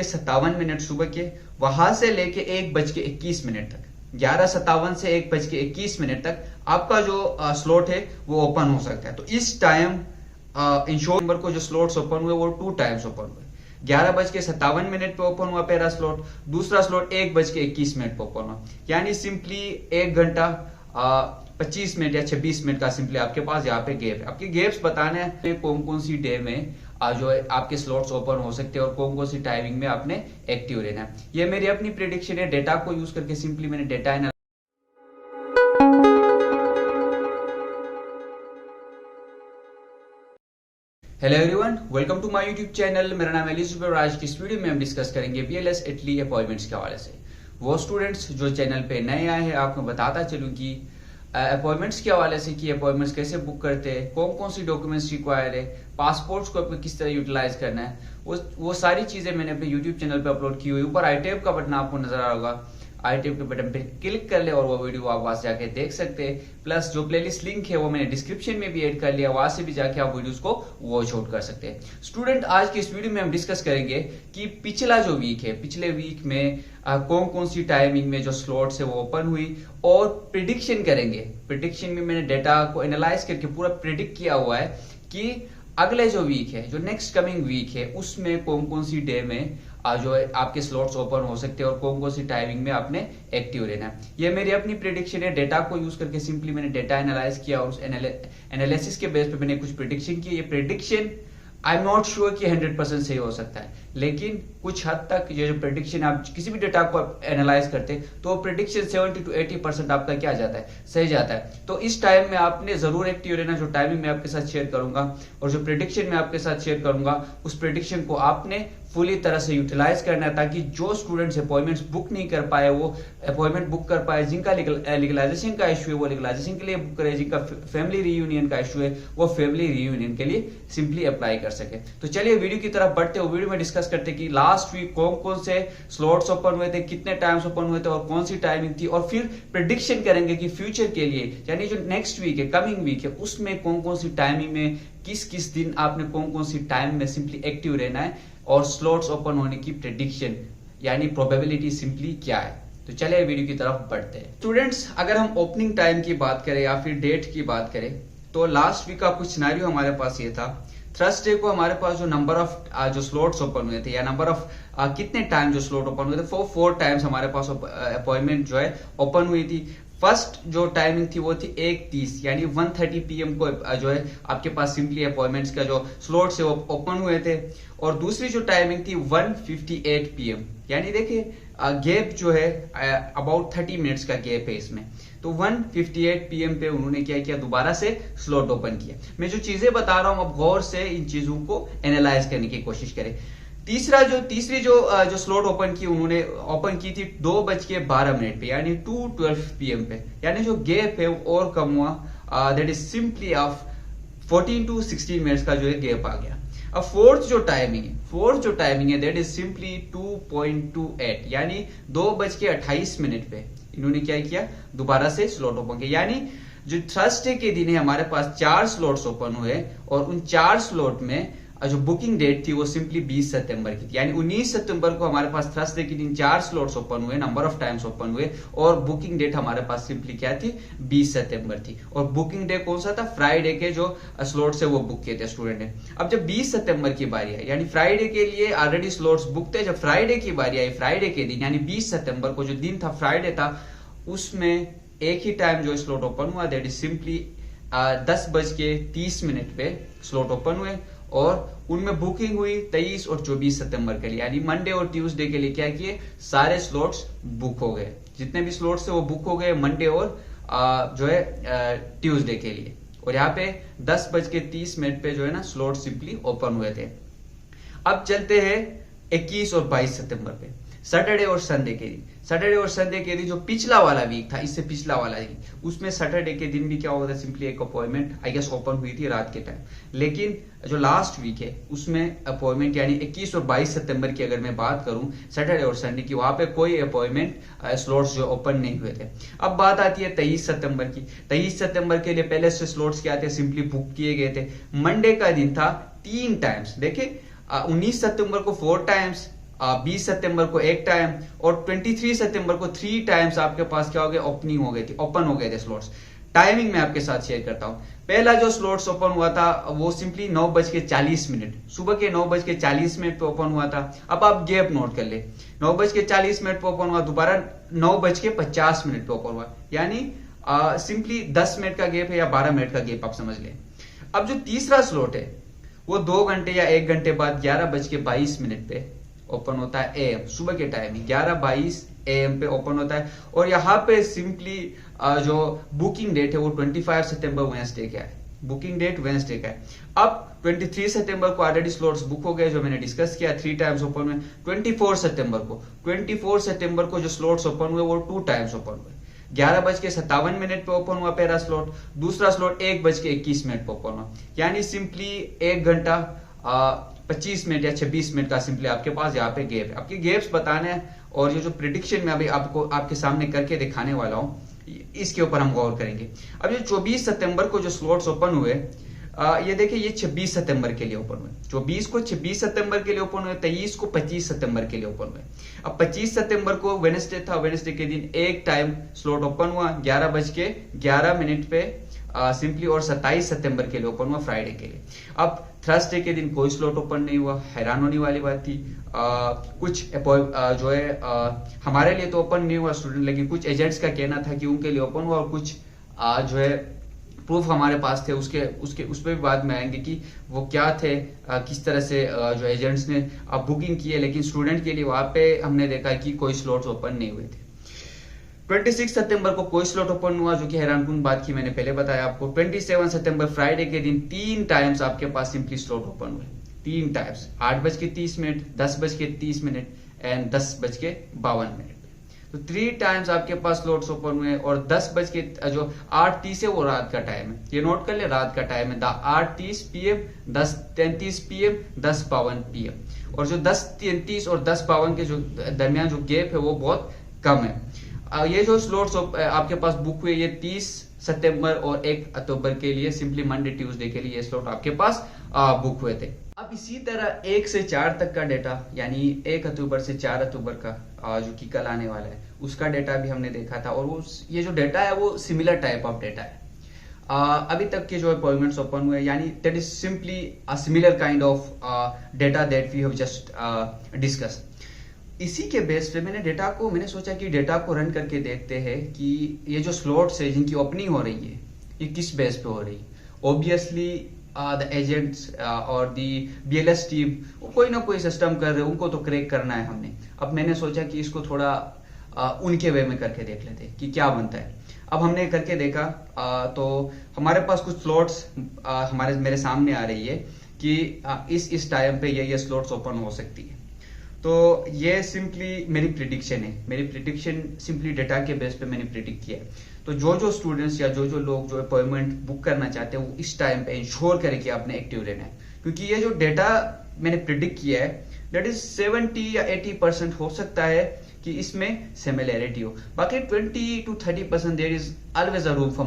57 सुबह के, वहां से लेके 1:21 तक, 11:57 से 1:21 तक आपका जो स्लॉट है वो ओपन हो सकता है। तो इस टाइम इंश्योर नंबर को जो स्लॉट्स ओपन हुए वो 2 टाइम्स ओपन हुए। 11:57 पे ओपन हुआ पहला स्लॉट, दूसरा स्लॉट 1:21 पे ओपन हुआ। यानी सिंपली 1 घंटा 25 मिनट या 26 मिनट का सिंपली आपके पास यहाँ पे गैप है। आपके गैप्स बताने हैं कौन कौन सी डे में जो है आपके स्लॉट्स ओपन हो सकते हैं और कौन कौन सी टाइमिंग में आपने एक्टिव रहना है। ये मेरी अपनी प्रेडिक्शन है, डेटा को यूज करके सिंपली मैंने data analysis. Hello everyone, welcome to my YouTube channel. मेरा नाम है एलिजुबेर। आज की इस वीडियो में हम डिस्कस करेंगे BLS इटली अपॉइंटमेंट्स के हवाले से। वो स्टूडेंट्स जो चैनल पे नए आए हैं, आपको बताता चलूं कि अपॉइंटमेंट्स के हवाले से कि अपॉइंटमेंट्स कैसे बुक करते हैं, कौन कौन सी डॉक्यूमेंट्स रिक्वायर्ड है, पासपोर्ट्स को आपको किस तरह यूटिलाइज करना है, वो सारी चीजें मैंने अपने यूट्यूब चैनल पे अपलोड की हुई। ऊपर आई टैब का बटन आपको नजर आ रहा होगा, आई टैब के बटन पे क्लिक कर ले और वो वीडियो आप वहां से जाके देख सकते हैं। प्लस जो प्लेलिस्ट लिंक है वो मैंने डिस्क्रिप्शन में भी ऐड कर लिया, वहां से भी जाके आप वीडियोस को वॉच आउट कर सकते हैं। स्टूडेंट, आज की इस वीडियो में हम डिस्कस करेंगे कि पिछला जो वीक है, पिछले वीक में कौन कौन सी टाइमिंग में जो स्लॉट्स है वो ओपन हुई, और प्रिडिक्शन करेंगे। प्रिडिक्शन में मैंने डेटा को एनालाइज करके पूरा प्रिडिक्ट किया हुआ है कि अगले जो वीक है, जो नेक्स्ट कमिंग वीक है, उसमें कौन कौन सी डे में जो है आपके स्लॉट्स ओपन हो सकते हैं और कौन कौन सी टाइमिंग में आपने एक्टिव रहना है। ये मेरी अपनी प्रिडिक्शन है, डेटा को यूज करके सिंपली मैंने डेटा एनालाइज किया और उस एनालिसिस के बेस पे मैंने कुछ प्रिडिक्शन की। ये prediction I am not sure कि 100% सही हो सकता है, लेकिन कुछ हद तक ये जो प्रिडिक्शन आप किसी भी डेटा को एनालाइज करते हैं तो प्रिडिक्शन 70 to 80% आपका क्या जाता है, सही जाता है। तो इस टाइम में आपने जरूर एक्टिव रहना। जो टाइमिंग मैं आपके साथ शेयर करूंगा और जो प्रिडिक्शन मैं आपके साथ शेयर करूंगा, उस प्रिडिक्शन को आपने फुली तरह से यूटिलाइज करना है, ताकि जो स्टूडेंट्स अपॉइंटमेंट्स बुक नहीं कर पाए वो अपॉइंटमेंट बुक कर पाए। जिनका लीगलाइजेशन का इशू है वो लीगलाइजेशन के लिए बुक करे, जिनका फैमिली रीयूनियन का इशू है वो फैमिली रीयूनियन के लिए सिंपली अप्लाई कर सके। तो चलिए वीडियो की तरफ बढ़ते हुए वीडियो में डिस्कस करते कि लास्ट वीक कौन कौन से स्लॉट्स ओपन हुए थे, कितने टाइम्स ओपन हुए थे और कौन सी टाइमिंग थी, और फिर प्रिडिक्शन करेंगे कि फ्यूचर के लिए, यानी जो नेक्स्ट वीक है, कमिंग वीक है, उसमें कौन कौन सी टाइमिंग में किस किस दिन आपने कौन कौन सी टाइम में सिंपली एक्टिव रहना है, और स्लॉट्स ओपन होने की प्रेडिक्शन यानी प्रोबेबिलिटी सिंपली क्या है। तो चलिए वीडियो की तरफ बढ़ते हैं। स्टूडेंट्स, अगर हम ओपनिंग टाइम की बात करें या फिर डेट की बात करें, तो लास्ट वीक का कुछ सिनेरियो हमारे पास ये था। थर्सडे को हमारे पास जो नंबर ऑफ जो स्लॉट्स ओपन हुए थे, या नंबर ऑफ कितने टाइम जो स्लॉट ओपन हुए थे, 4 टाइम्स हमारे पास अपॉइंटमेंट जो है ओपन हुई थी। फर्स्ट जो टाइमिंग थी वो थी 1:30 यानी 1:30 PM को जो है आपके पास सिंपली अपॉइंटमेंट्स का जो स्लॉट्स है वो ओपन हुए थे। और दूसरी जो टाइमिंग थी 1:58 PM, यानी देखिए गैप जो है अबाउट 30 मिनट्स का गैप है इसमें। तो 1:58 PM पे उन्होंने क्या किया, दोबारा से स्लॉट ओपन किया। मैं जो चीजें बता रहा हूं, अब गौर से इन चीजों को एनालाइज करने की कोशिश करें। तीसरी जो स्लॉट ओपन की, उन्होंने ओपन की थी 2:12 पे, यानी 2:12 PM पे, यानी जो गैप है वो और कम हुआ। That is simply of 14 to 16 minutes का जो है गैप आ गया। अब फोर्थ जो टाइमिंग है दैट इज सिंपली 2:28 यानी 2:28 पे इन्होंने क्या किया, दोबारा से स्लॉट ओपन किया। यानी जो थर्सडे के दिन है हमारे पास 4 स्लॉट्स ओपन हुए, और उन 4 स्लॉट में जो बुकिंग डेट थी वो सिंपली 20 सितंबर की थी। यानी 19 सितंबर को हमारे पास थर्सडे के दिन 4 स्लॉट्स ओपन हुए, नंबर ऑफ टाइम्स ओपन हुए, और बुकिंग डेट हमारे पास सिंपली क्या थी, 20 सितंबर थी। और बुकिंग डे कौन सा था, फ्राइडे के जो स्लॉट्स है वो बुक किए थे स्टूडेंट ने। अब जब 20 सितंबर की बारी आई, यानी फ्राइडे के लिए ऑलरेडी स्लॉट्स बुक थे, जब फ्राइडे की बारी आई, फ्राइडे के दिन यानी 20 सितंबर को जो दिन था, फ्राइडे था, उसमें एक ही टाइम जो स्लॉट ओपन हुआ, दैट इज सिंपली 10:30 पे स्लॉट ओपन हुए, और उनमें बुकिंग हुई 23 और 24 सितंबर के लिए, यानी मंडे और ट्यूसडे के लिए क्या किए, सारे स्लॉट्स बुक हो गए। जितने भी स्लॉट्स थे वो बुक हो गए मंडे और जो है ट्यूसडे के लिए। और यहाँ पे 10:30 पे जो है ना स्लॉट सिंपली ओपन हुए थे। अब चलते हैं 21 और 22 सितंबर पे, सैटरडे और संडे के दिन जो पिछला वाला वीक था, इससे पिछला वाला वीक, उसमें सैटरडे के दिन भी क्या हुआ था, सिंपली एक अपॉइंटमेंट आई गेस ओपन हुई थी रात के टाइम। लेकिन जो लास्ट वीक है उसमें अपॉइंटमेंट यानी 21 और 22 सितंबर की अगर मैं बात करूं, सैटरडे और संडे की, वहां पे कोई अपॉइंटमेंट स्लॉट्स जो ओपन नहीं हुए थे। अब बात आती है 23 सितंबर की। 23 सितंबर के लिए पहले से स्लॉट्स क्या थे, सिंपली बुक किए गए थे। मंडे का दिन था 3 टाइम्स, देखिए 19 सितंबर को 4 टाइम्स, 20 सितंबर को एक टाइम और 23 सितंबर को 3 टाइम्स आपके पास क्या हो गए, ओपनिंग हो गई थी, ओपन हो गए थे स्लॉट्स। टाइमिंग मैं आपके साथ शेयर करता हूं। पहला जो स्लॉट्स ओपन हुआ था वो सिंपली 9:40 सुबह के 9:40 पे ओपन हुआ था। अब आप गैप नोट कर ले, 9:40 पे ओपन हुआ, दोबारा 9:50 पे ओपन हुआ, यानी सिंपली 10 मिनट का गैप है या 12 मिनट का गैप आप समझ लें। अब जो तीसरा स्लॉट है वो 2 घंटे या 1 घंटे बाद 11:22 पे ओपन होता है एएम, सुबह के टाइम 11:22 एएम पे ओपन होता है। और यहाँ पे सिंपली जो बुकिंग डेट है वो 25 सितंबर वेडनेसडे का है, बुकिंग डेट वेडनेसडे का है। अब 23 सितंबर को ऑलरेडी स्लॉट्स बुक हो गए जो मैंने डिस्कस किया, 3 टाइम्स ओपन हुए। 24 सितंबर को जो स्लॉट्स ओपन हुए वो 2 टाइम्स ओपन हुए। 11:57 पे ओपन हुआ पहला स्लॉट, दूसरा स्लॉट 1:21 पे ओपन हुआ, यानी सिंपली 1 घंटा 25 मिनट या 26 मिनट का सिंपली आपके पास यहाँ पे गैप है। आपके गैप्स बताने हैं और ये जो प्रिडिक्शन मैं अभी आपको आपके सामने करके दिखाने वाला हूँ इसके ऊपर हम गौर करेंगे। अब ये 24 सितंबर को जो स्लॉट्स ओपन हुए, ये देखिए ये 26 सितंबर के लिए ओपन हुए, 24 को 26 सितंबर के लिए ओपन हुए, 23 को 25 सितंबर के लिए ओपन हुए। अब 25 सितंबर को वेडनेसडे था, वेडनेसडे के दिन एक टाइम स्लॉट ओपन हुआ 11:11 पे सिंपली, और 27 सितंबर के लिए ओपन हुआ फ्राइडे के लिए। अब थर्सडे के दिन कोई स्लॉट ओपन नहीं हुआ, हैरान होने वाली बात थी। कुछ जो है हमारे लिए तो ओपन नहीं हुआ स्टूडेंट, लेकिन कुछ एजेंट्स का कहना था कि उनके लिए ओपन हुआ, और कुछ जो है प्रूफ हमारे पास थे, उस पर भी बाद में आएंगे कि वो क्या थे, किस तरह से जो एजेंट्स ने बुकिंग की है, लेकिन स्टूडेंट के लिए वहां पे हमने देखा कि कोई स्लॉट्स ओपन नहीं हुए थे। 26 सितंबर को कोई स्लॉट ओपन हुआ, जो कि हैरानकुन बात की मैंने पहले बताया आपको। 27 सितंबर फ्राइडे के दिन 3 टाइम्स आपके पास सिंपली स्लॉट ओपन हुए, 3 टाइम्स, 8:30, 10:30 एंड 10:52। तो 3 टाइम्स आपके पास स्लॉट्स ओपन हुए, और 10 8:30 है वो रात का टाइम है, ये नोट कर ले, रात का टाइम है 8:30 PM, 10:33 PM, 10:52 PM। और जो 10:33 और 10:52 के जो दरमियान जो गैप है वो बहुत कम है। ये जो स्लॉट्स आपके पास बुक हुए, ये 30 सितंबर और 1 अक्टूबर के लिए, सिंपली मंडे ट्यूसडे के लिए ये स्लॉट आपके पास बुक हुए थे। अब इसी तरह 1 से 4 तक का डेटा, यानी 1 अक्टूबर से 4 अक्टूबर का जो कि कल आने वाला है, उसका डेटा भी हमने देखा था। और ये जो डेटा है वो सिमिलर टाइप ऑफ डेटा है। अभी तक के जो अपॉइंटमेंट्स ओपन हुए, यानी that is simply a similar kind of data that we have just discuss. इसी के बेस पे मैंने सोचा कि डेटा को रन करके देखते हैं कि ये जो स्लॉट्स है जिनकी ओपनिंग हो रही है ये किस बेस पे हो रही है। ऑब्वियसली द एजेंट्स और दी BLS टीम वो कोई ना कोई सिस्टम कर रहे हैं, उनको तो क्रैक करना है हमने। अब मैंने सोचा कि इसको थोड़ा उनके वे में करके देख लेते हैं कि क्या बनता है। अब हमने करके देखा तो हमारे पास कुछ स्लॉट्स मेरे सामने आ रही है कि इस टाइम पे ये स्लॉट्स ओपन हो सकती है। तो ये सिंपली मेरी प्रिडिक्शन है, मेरी प्रिडिक्शन सिंपली डेटा के बेस पे मैंने प्रिडिक्ट किया है। तो जो स्टूडेंट्स या जो लोग जो अपॉइंटमेंट बुक करना चाहते हैं वो इस टाइम पे इंश्योर करें कि आपने एक्टिव रहना है, क्योंकि ये जो डेटा मैंने प्रिडिक्ट किया है दैट इज 70 या 80% हो सकता है कि इसमें सिमिलैरिटी हो, बाकी 20 to 30% there is always a room for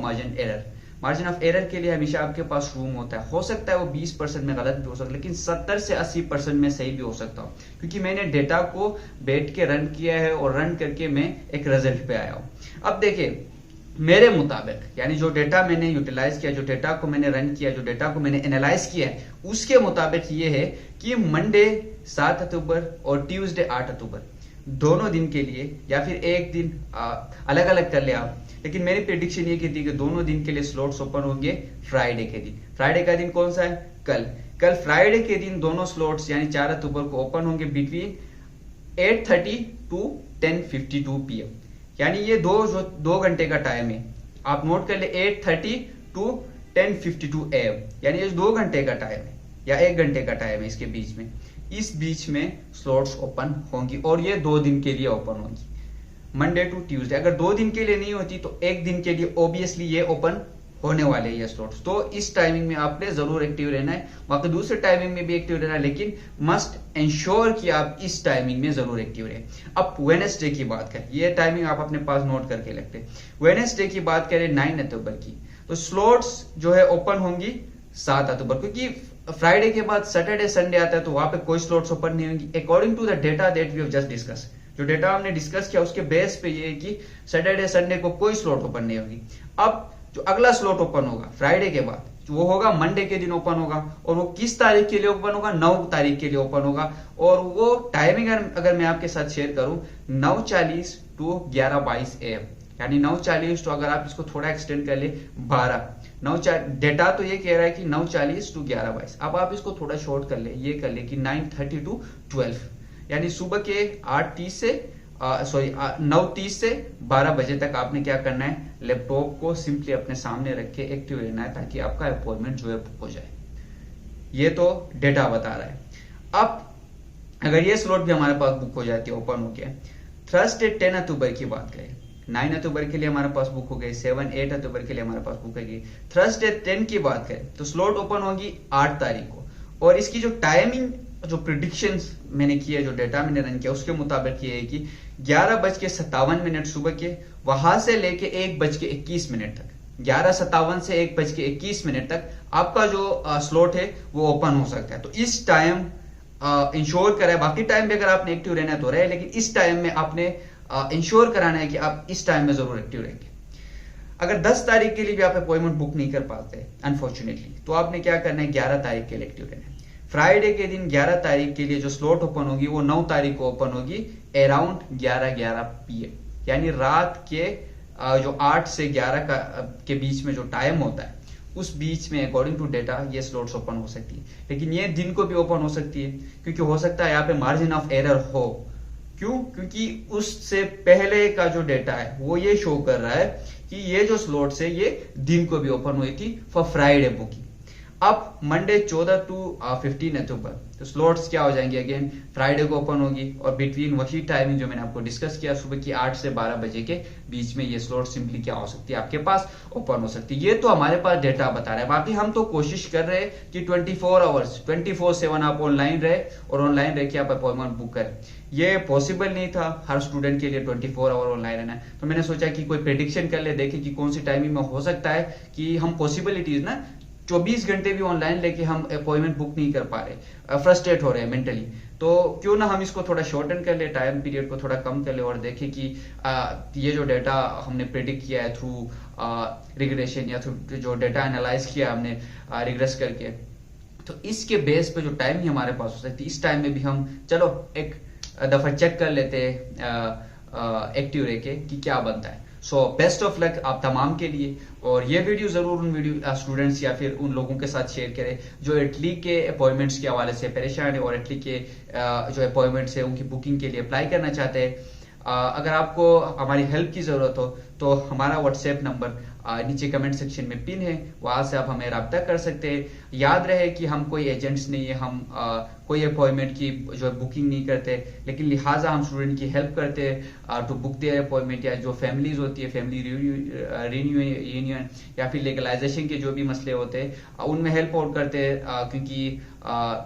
margin of error के लिए हमेशा आपके पास रूम होता है। हो सकता है वो 20% में गलत भी हो सकता है, लेकिन 70 से 80% में सही भी हो सकता हूँ, क्योंकि मैंने डेटा को बैठ के रन किया है और रन करके मैं एक रिजल्ट पे आया हूँ। अब देखिए मेरे मुताबिक, यानी जो डेटा मैंने यूटिलाइज किया, जो डेटा को मैंने रन किया, जो डेटा को मैंने एनालाइज किया है, उसके मुताबिक ये है कि मंडे 7 अक्टूबर और ट्यूसडे 8 अक्टूबर दोनों दिन के लिए, या फिर एक दिन अलग अलग कर ले आप, लेकिन मेरी प्रेडिक्शन ये की थी कि दोनों दिन के लिए स्लॉट्स ओपन होंगे फ्राइडे के दिन। फ्राइडे का दिन कौन सा है? कल फ्राइडे के दिन दोनों स्लॉट्स यानी 4 अक्टूबर को ओपन होंगे बिटवीन 8:30 to 10:52 PM, यानी ये 2 घंटे का टाइम है। आप नोट कर ले 8:30 to 10:52 AM, यानी ये 2 घंटे का टाइम है या 1 घंटे का टाइम है। इसके बीच में, इस बीच में स्लॉट्स ओपन होंगी और ये 2 दिन के लिए ओपन होंगी, मंडे टू ट्यूसडे। अगर 2 दिन के लिए नहीं होती तो 1 दिन के लिए ऑब्वियसली ये ओपन होने वाले ये स्लॉट्स। तो इस टाइमिंग में आपने जरूर एक्टिव रहना है, बाकी दूसरे टाइमिंग में भी एक्टिव रहना है, लेकिन मस्ट इंश्योर कि आप इस टाइमिंग में जरूर एक्टिव रहे। अब वेडनेसडे की बात करें, ये टाइमिंग आप अपने पास नोट करके रखते हैं। वेडनेसडे की बात करें 9 अक्टूबर की, तो स्लॉट्स जो है ओपन होंगी 7 अक्टूबर, क्योंकि फ्राइडे के बाद सैटरडे संडे आता है तो वहां पे कोई स्लॉट्स ओपन नहीं होंगी according to the data that we have just discuss. जो डेटा हमने डिस्कस किया उसके बेस पे ये है कि सैटरडे संडे को कोई स्लॉट ओपन नहीं होगी। अब जो अगला स्लॉट ओपन होगा फ्राइडे के बाद वो होगा मंडे के दिन ओपन होगा, और वो किस तारीख के लिए ओपन होगा, 9 तारीख के लिए ओपन होगा। और वो टाइमिंग अगर मैं आपके साथ शेयर करूं 9:40 टू 11:22 AM, यानी 9:40 तो अगर आप इसको थोड़ा एक्सटेंड कर ले 12 डेटा तो ये कह रहा है कि 9:40 टू 11:22। अब आप इसको थोड़ा शॉर्ट कर ले, ये कर ले कि 9:30 टू 12, यानी सुबह के 8:30 से 9:30 से 12 बजे तक आपने क्या करना है, लैपटॉप को सिंपली अपने सामने रख के एक्टिव रहना है ताकि आपका अपॉइंटमेंट जो है बुक हो जाए। ये तो डेटा बता रहा है। अब अगर ये स्लॉट भी हमारे पास बुक हो जाती है, ओपन हो गया, थर्सडे 10 अक्टूबर की बात करें, 9 अक्टूबर के लिए हमारे पास बुक हो गई, 7-8 अक्टूबर के लिए हमारे पास बुक हो गई। थर्सडे 10 की बात करें तो स्लॉट ओपन होगी 8 तारीख को, और इसकी जो टाइमिंग जो प्रिडिक्शंस मैंने किया, जो डेटा मैंने रन किया उसके मुताबिक ये है कि 11:57 सुबह के, वहां से लेके 1:21 तक, 11:57 से 1:21 तक आपका जो स्लॉट है वो ओपन हो सकता है। तो इस टाइम इंश्योर करें, बाकी टाइम भी अगर आपने एक्टिव रहना है तो रहे, लेकिन इस टाइम में आपने इंश्योर कराना है कि आप इस टाइम में जरूर एक्टिव रहेंगे। अगर 10 तारीख के लिए भी आप अपॉइंटमेंट बुक नहीं कर पाते अनफॉर्चुनेटली, तो आपने क्या करना है, 11 तारीख के लिए एक्टिव रहना है। फ्राइडे के दिन 11 तारीख के लिए जो स्लॉट ओपन होगी वो 9 तारीख को ओपन होगी अराउंड 11 PM, यानी रात के जो 8 से 11 के बीच में जो टाइम होता है उस बीच में अकॉर्डिंग टू डेटा ये स्लॉट्स ओपन हो सकती है। लेकिन ये दिन को भी ओपन हो सकती है, क्योंकि हो सकता है यहाँ पे मार्जिन ऑफ एरर हो। क्यों? क्योंकि उससे पहले का जो डेटा है वो ये शो कर रहा है कि ये जो स्लॉट्स है ये दिन को भी ओपन हुई थी फॉर फ्राइडे बुकिंग। अब मंडे 14 टू 15 अक्टूबर तो स्लॉट्स क्या हो जाएंगे, अगेन फ्राइडे को ओपन होगी, और बिटवीन वही टाइमिंग जो मैंने आपको डिस्कस किया सुबह की 8 से 12 बजे के बीच में ये स्लॉट सिंपली क्या हो सकती है, आपके पास ओपन हो सकती है। ये तो हमारे पास डेटा बता रहा है। बाकी हम तो कोशिश कर रहे हैं कि 24 आवर्स 24/7 आप ऑनलाइन रहे, और ऑनलाइन रह के आप अपॉइंटमेंट बुक करें। ये पॉसिबल नहीं था हर स्टूडेंट के लिए 24 आवर ऑनलाइन रहना, तो मैंने सोचा कि कोई प्रेडिक्शन कर ले, देखें कि कौन सी टाइमिंग में हो सकता है कि हम पॉसिबिलिटीज ना 24 घंटे भी ऑनलाइन लेके हम अपॉइंटमेंट बुक नहीं कर पा रहे, फ्रस्ट्रेट हो रहे हैं मेंटली, तो क्यों ना हम इसको थोड़ा शॉर्टन कर ले, टाइम पीरियड को थोड़ा कम कर ले, और देखें कि ये जो डेटा हमने प्रेडिक्ट किया है थ्रू रिग्रेशन या थ्रू जो डेटा एनालाइज किया हमने रिग्रेस करके, तो इसके बेस पे जो टाइम ही हमारे पास हो सकती है, इस टाइम में भी हम चलो एक दफा चेक कर लेते हैं एक्टिव रह के कि क्या बनता है। सो बेस्ट ऑफ लक आप तमाम के लिए, और ये वीडियो जरूर उन वीडियो स्टूडेंट्स या फिर उन लोगों के साथ शेयर करें जो इटली के अपॉइंटमेंट्स के हवाले से परेशान है और इटली के जो अपॉइंटमेंट्स है उनकी बुकिंग के लिए अप्लाई करना चाहते हैं। अगर आपको हमारी हेल्प की जरूरत हो तो हमारा व्हाट्सएप नंबर नीचे कमेंट सेक्शन में पिन है, वहां से आप हमें रब्ता कर सकते हैं। याद रहे कि हम कोई एजेंट्स नहीं है, हम कोई अपॉइंटमेंट की जो है बुकिंग नहीं करते, लेकिन लिहाजा हम स्टूडेंट की हेल्प करते हैं टू बुक देयर अपॉइंटमेंट, या जो फैमिलीज होती है फैमिली रियूनियन या फिर लीगलाइजेशन के जो भी मसले होते हैं उनमें हेल्प आउट करते हैं, क्योंकि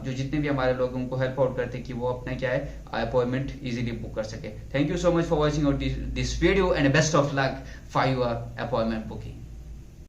जो जितने भी हमारे लोग उनको हेल्प आउट करते हैं कि वो अपना क्या है अपॉइंटमेंट इजीली बुक कर सके। Thank you so much for watching out this video and best of luck for your appointment booking.